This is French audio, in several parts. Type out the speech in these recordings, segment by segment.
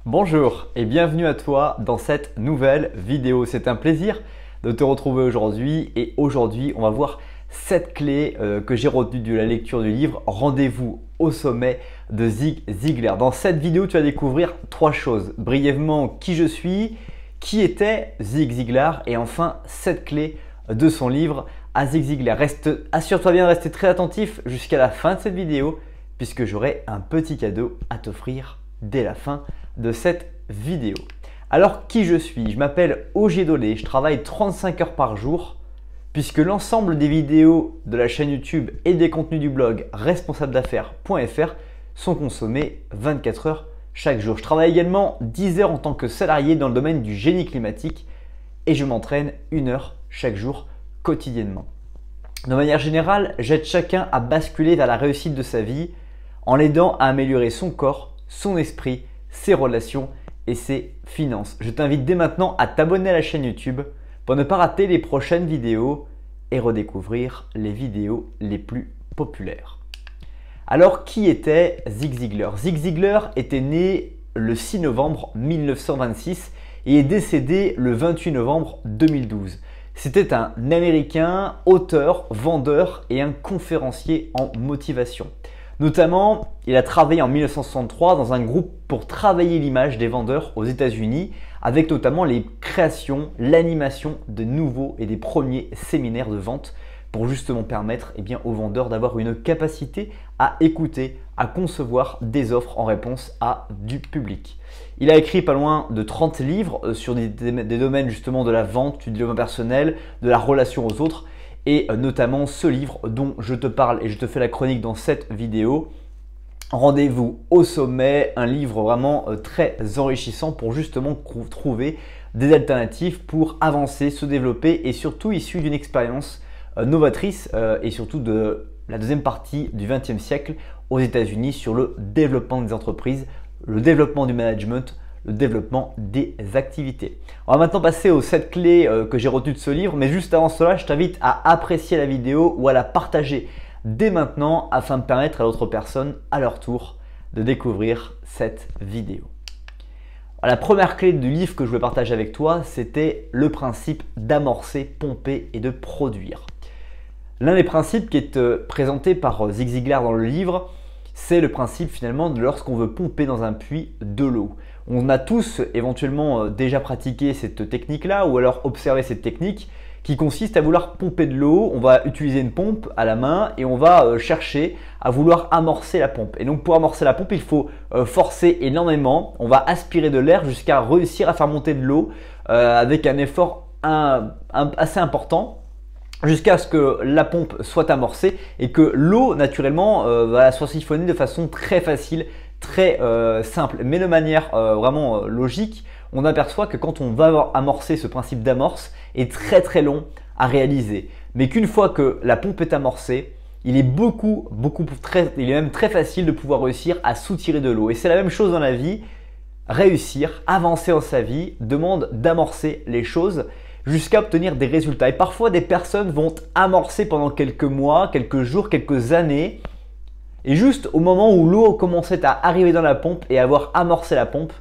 Bonjour et bienvenue à toi dans cette nouvelle vidéo. C'est un plaisir de te retrouver aujourd'hui et aujourd'hui on va voir 7 clés que j'ai retenues de la lecture du livre Rendez-vous au sommet de Zig Ziglar. Dans cette vidéo tu vas découvrir 3 choses. Brièvement qui je suis, qui était Zig Ziglar et enfin 7 clés de son livre à Zig Ziglar. Assure-toi bien de rester très attentif jusqu'à la fin de cette vidéo puisque j'aurai un petit cadeau à t'offrir dès la fin de cette vidéo. Alors qui je suis? Je m'appelle Ogier Dolé, je travaille 35 heures par jour puisque l'ensemble des vidéos de la chaîne YouTube et des contenus du blog responsabledaffaires.fr sont consommés 24 heures chaque jour. Je travaille également 10 heures en tant que salarié dans le domaine du génie climatique et je m'entraîne 1 heure chaque jour quotidiennement. De manière générale, j'aide chacun à basculer vers la réussite de sa vie en l'aidant à améliorer son corps, son esprit, ses relations et ses finances. Je t'invite dès maintenant à t'abonner à la chaîne YouTube pour ne pas rater les prochaines vidéos et redécouvrir les vidéos les plus populaires. Alors, qui était Zig Ziglar? Zig Ziglar était né le 6 novembre 1926 et est décédé le 28 novembre 2012. C'était un Américain, auteur, vendeur et un conférencier en motivation. Notamment, il a travaillé en 1963 dans un groupe pour travailler l'image des vendeurs aux États-Unis avec notamment les créations, l'animation de nouveaux et des premiers séminaires de vente pour justement permettre aux vendeurs d'avoir une capacité à écouter, à concevoir des offres en réponse à du public. Il a écrit pas loin de 30 livres sur des domaines justement de la vente, du développement personnel, de la relation aux autres et notamment ce livre dont je te parle et je te fais la chronique dans cette vidéo. Rendez-vous au sommet, un livre vraiment très enrichissant pour justement trouver des alternatives pour avancer, se développer et surtout issu d'une expérience novatrice et surtout de la deuxième partie du XXe siècle aux États-Unis sur le développement des entreprises, le développement du management, le développement des activités. On va maintenant passer aux 7 clés que j'ai retenues de ce livre, mais juste avant cela, je t'invite à apprécier la vidéo ou à la partager dès maintenant afin de permettre à d'autres personnes à leur tour de découvrir cette vidéo. La première clé du livre que je voulais partager avec toi, c'était le principe d'amorcer, pomper et de produire. L'un des principes qui est présenté par Zig Ziglar dans le livre, c'est le principe finalement de lorsqu'on veut pomper dans un puits de l'eau. On a tous éventuellement déjà pratiqué cette technique-là ou alors observé cette technique qui consiste à vouloir pomper de l'eau. On va utiliser une pompe à la main et on va chercher à vouloir amorcer la pompe. Et donc pour amorcer la pompe, il faut forcer énormément. On va aspirer de l'air jusqu'à réussir à faire monter de l'eau avec un effort assez important, jusqu'à ce que la pompe soit amorcée et que l'eau naturellement soit siphonnée de façon très facile, très simple. Mais de manière vraiment logique, on aperçoit que quand on va amorcer, ce principe d'amorce est très long à réaliser. Mais qu'une fois que la pompe est amorcée, il est il est même très facile de pouvoir réussir à soutirer de l'eau. Et c'est la même chose dans la vie. Réussir, avancer dans sa vie demande d'amorcer les choses jusqu'à obtenir des résultats. Et parfois, des personnes vont amorcer pendant quelques mois, quelques jours, quelques années. Et juste au moment où l'eau commençait à arriver dans la pompe et avoir amorcé la pompe,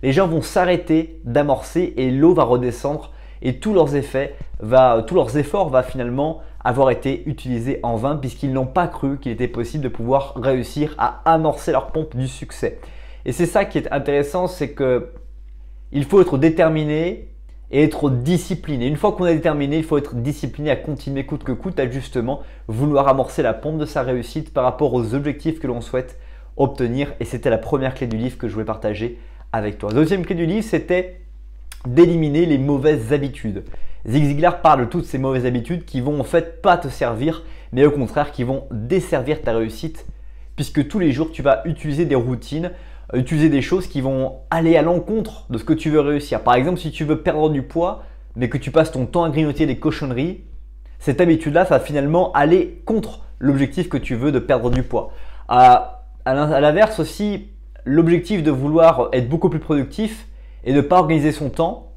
les gens vont s'arrêter d'amorcer et l'eau va redescendre et tous leurs efforts vont finalement avoir été utilisés en vain puisqu'ils n'ont pas cru qu'il était possible de pouvoir réussir à amorcer leur pompe du succès. Et c'est ça qui est intéressant, c'est qu'il faut être déterminé et être discipliné. Une fois qu'on est déterminé, il faut être discipliné à continuer coûte que coûte à justement vouloir amorcer la pompe de sa réussite par rapport aux objectifs que l'on souhaite obtenir. Et c'était la première clé du livre que je voulais partager avec toi. Deuxième clé du livre, c'était d'éliminer les mauvaises habitudes. Zig Ziglar parle de toutes ces mauvaises habitudes qui vont en fait pas te servir, mais au contraire qui vont desservir ta réussite puisque tous les jours tu vas utiliser des routines, utiliser des choses qui vont aller à l'encontre de ce que tu veux réussir. Par exemple, si tu veux perdre du poids, mais que tu passes ton temps à grignoter des cochonneries, cette habitude-là va finalement aller contre l'objectif que tu veux de perdre du poids. À l'inverse aussi, l'objectif de vouloir être beaucoup plus productif et de ne pas organiser son temps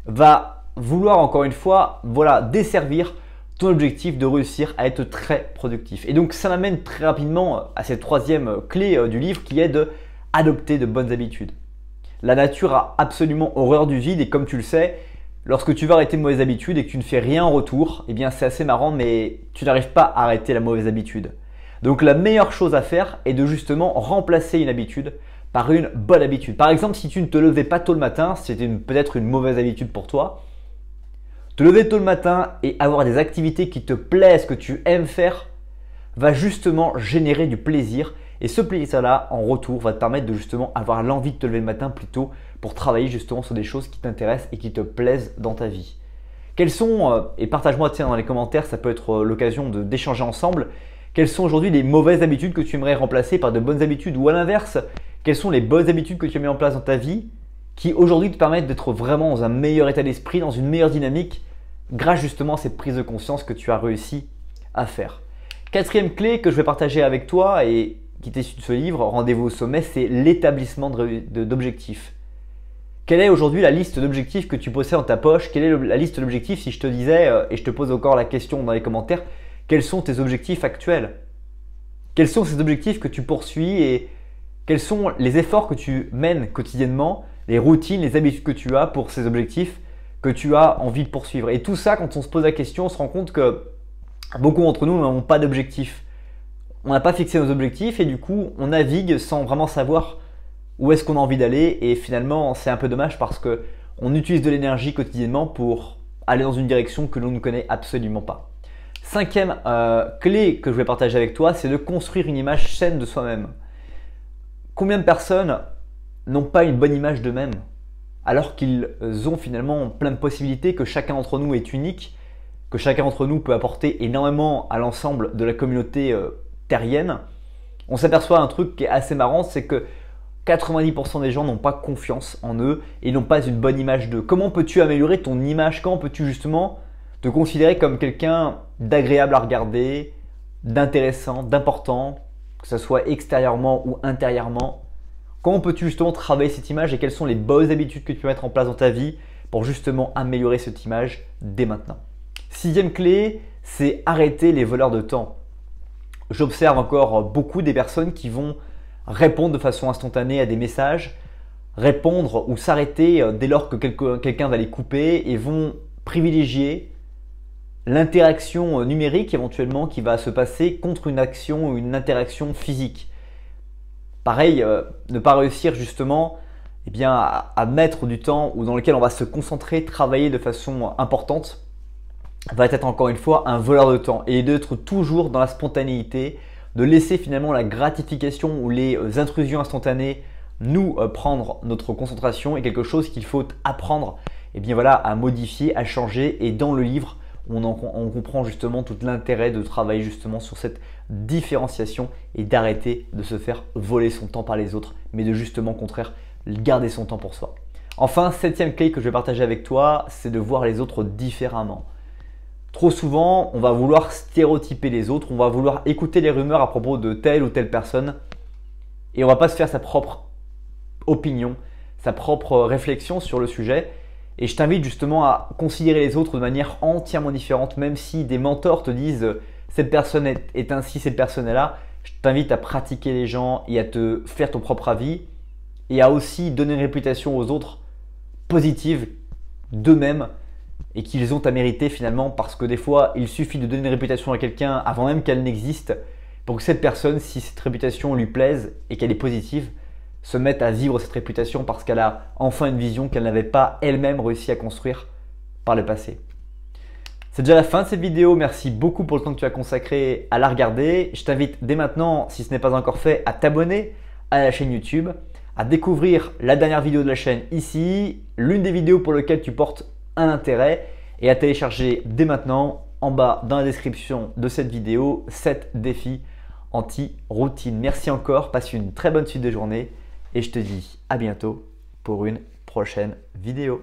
va vouloir encore une fois desservir ton objectif de réussir à être très productif. Et donc ça m'amène très rapidement à cette troisième clé du livre qui est de adopter de bonnes habitudes. La nature a absolument horreur du vide et comme tu le sais, lorsque tu vas arrêter une mauvaise habitude et que tu ne fais rien en retour, eh bien c'est assez marrant mais tu n'arrives pas à arrêter la mauvaise habitude. Donc la meilleure chose à faire est de justement remplacer une habitude par une bonne habitude. Par exemple, si tu ne te levais pas tôt le matin, c'était peut-être une mauvaise habitude pour toi, te lever tôt le matin et avoir des activités qui te plaisent, que tu aimes faire, va justement générer du plaisir. Et ce plaisir-là, en retour, va te permettre de justement avoir l'envie de te lever le matin plutôt pour travailler justement sur des choses qui t'intéressent et qui te plaisent dans ta vie. Quels sont, et partage-moi dans les commentaires, ça peut être l'occasion d'échanger ensemble, quelles sont aujourd'hui les mauvaises habitudes que tu aimerais remplacer par de bonnes habitudes ou à l'inverse, quelles sont les bonnes habitudes que tu as mis en place dans ta vie qui aujourd'hui te permettent d'être vraiment dans un meilleur état d'esprit, dans une meilleure dynamique grâce justement à cette prise de conscience que tu as réussi à faire. Quatrième clé que je vais partager avec toi et qui est issue de ce livre, Rendez-vous au sommet, c'est l'établissement d'objectifs. Quelle est aujourd'hui la liste d'objectifs que tu possèdes dans ta poche? Quelle est la liste d'objectifs si je te disais, et je te pose encore la question dans les commentaires, quels sont tes objectifs actuels? Quels sont ces objectifs que tu poursuis et quels sont les efforts que tu mènes quotidiennement, les routines, les habitudes que tu as pour ces objectifs que tu as envie de poursuivre? Et tout ça, quand on se pose la question, on se rend compte que beaucoup d'entre nous n'ont pas d'objectifs. On n'a pas fixé nos objectifs et du coup, on navigue sans vraiment savoir où est-ce qu'on a envie d'aller. Et finalement, c'est un peu dommage parce qu'on utilise de l'énergie quotidiennement pour aller dans une direction que l'on ne connaît absolument pas. Cinquième clé que je vais partager avec toi, c'est de construire une image saine de soi-même. Combien de personnes n'ont pas une bonne image d'eux-mêmes alors qu'ils ont finalement plein de possibilités, que chacun d'entre nous est unique, que chacun d'entre nous peut apporter énormément à l'ensemble de la communauté terrienne? On s'aperçoit un truc qui est assez marrant, c'est que 90% des gens n'ont pas confiance en eux et n'ont pas une bonne image d'eux. Comment peux-tu améliorer ton image? Comment peux-tu justement te considérer comme quelqu'un d'agréable à regarder, d'intéressant, d'important, que ce soit extérieurement ou intérieurement? Comment peux-tu justement travailler cette image et quelles sont les bonnes habitudes que tu peux mettre en place dans ta vie pour justement améliorer cette image dès maintenant? Sixième clé, c'est arrêter les voleurs de temps. J'observe encore beaucoup des personnes qui vont répondre de façon instantanée à des messages, répondre ou s'arrêter dès lors que quelqu'un va les couper et vont privilégier l'interaction numérique éventuellement qui va se passer contre une action ou une interaction physique. Pareil, ne pas réussir justement à mettre du temps ou dans lequel on va se concentrer, travailler de façon importante, va être encore une fois un voleur de temps et d'être toujours dans la spontanéité, de laisser finalement la gratification ou les intrusions instantanées nous prendre notre concentration est quelque chose qu'il faut apprendre à modifier, à changer. Et dans le livre, on comprend justement tout l'intérêt de travailler justement sur cette différenciation et d'arrêter de se faire voler son temps par les autres, mais de justement au contraire garder son temps pour soi. Enfin, septième clé que je vais partager avec toi, c'est de voir les autres différemment. Trop souvent, on va vouloir stéréotyper les autres, on va vouloir écouter les rumeurs à propos de telle ou telle personne et on ne va pas se faire sa propre opinion, sa propre réflexion sur le sujet. Et je t'invite justement à considérer les autres de manière entièrement différente, même si des mentors te disent cette personne est ainsi, cette personne est là. Je t'invite à pratiquer les gens et à te faire ton propre avis et à aussi donner une réputation aux autres positive d'eux-mêmes et qu'ils ont à mériter finalement, parce que des fois, il suffit de donner une réputation à quelqu'un avant même qu'elle n'existe pour que cette personne, si cette réputation lui plaise et qu'elle est positive, se mette à vivre cette réputation parce qu'elle a enfin une vision qu'elle n'avait pas elle-même réussi à construire par le passé. C'est déjà la fin de cette vidéo. Merci beaucoup pour le temps que tu as consacré à la regarder. Je t'invite dès maintenant, si ce n'est pas encore fait, à t'abonner à la chaîne YouTube, à découvrir la dernière vidéo de la chaîne ici, l'une des vidéos pour lesquelles tu portes un intérêt et à télécharger dès maintenant en bas dans la description de cette vidéo 7 défis anti-routine. Merci encore, passe une très bonne suite de journée et je te dis à bientôt pour une prochaine vidéo.